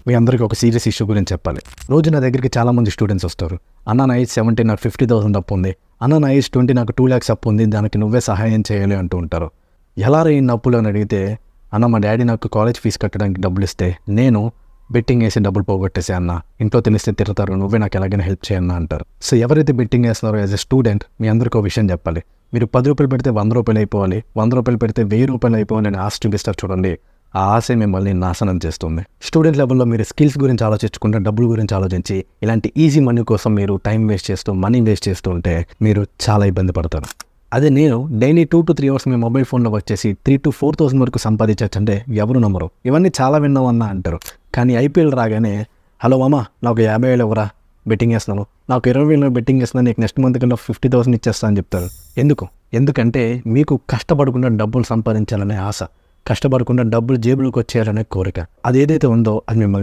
మీ అందరికీ ఒక serious issue గురించి చెప్పాలి. రోజు నా దగ్గరికి చాలామంది స్టూడెంట్స్ వస్తారు. అన్న నా ఏజ్ 17, నాకు 50,000 అప్పు ఉంది. అన్న నా ఏజ్ 20, నాకు 2 lakhs అప్పు ఉంది, దానికి నువ్వే సహాయం చేయాలి అంటూ ఉంటారు. ఎలా రే ఇన్ని అప్పులు అని అడిగితే, అన్న మా డాడీ నాకు కాలేజ్ ఫీజు కట్టడానికి డబ్బులు ఇస్తే నేను బెట్టింగ్ వేసి డబ్బులు పోగొట్టేసే అన్న, ఇంట్లో తెలిస్తే తిడతారు, నువ్వే నాకు ఎలాగైనా హెల్ప్ చేయన్నా అంటారు. సో ఎవరైతే బెట్టింగ్ వేస్తున్నారో యాజ్ ఎ స్టూడెంట్ మీ అందరికీ ఒక విషయం చెప్పాలి. మీరు 10 రూపాయలు పెడితే 100 రూపాయలు అయిపోవాలి, 100 రూపాయలు పెడితే 1000 రూపాయలు అయిపోవాలి అని ఆశ చూపిస్తారు చూడండి, ఆ ఆశే మిమ్మల్ని నాశనం చేస్తుంది. స్టూడెంట్ లెవెల్లో మీరు స్కిల్స్ గురించి ఆలోచించకుండా డబ్బుల గురించి ఆలోచించి ఇలాంటి ఈజీ మనీ కోసం మీరు టైం వేస్ట్ చేస్తూ మనీ వేస్ట్ చేస్తూ ఉంటే మీరు చాలా ఇబ్బంది పడతారు. అదే నేను daily 2 to 3 hours me mobile ఫోన్లో వచ్చేసి 3,000 to 4,000 వరకు సంపాదించవచ్చు అంటే ఎవరు నమ్మరు. ఇవన్నీ చాలా విన్నామన్నా అంటారు. కానీ ఐపీఎల్ రాగానే, హలో మామ నాకు 50,000 ఇవ్వరా, బెట్టింగ్ వేస్తున్నాను, నాకు 20,000 బెట్టింగ్ వేస్తున్నాను, నీకు నెక్స్ట్ మంత్ కన్నా 50,000 ఇచ్చేస్తా అని చెప్తారు. ఎందుకంటే మీకు కష్టపడకుండా డబ్బులు సంపాదించాలనే ఆశ, కష్టపడకుండా డబ్బులు జేబులోకి వచ్చేయాలనే కోరిక. అది ఏదైతే ఉందో అది మిమ్మల్ని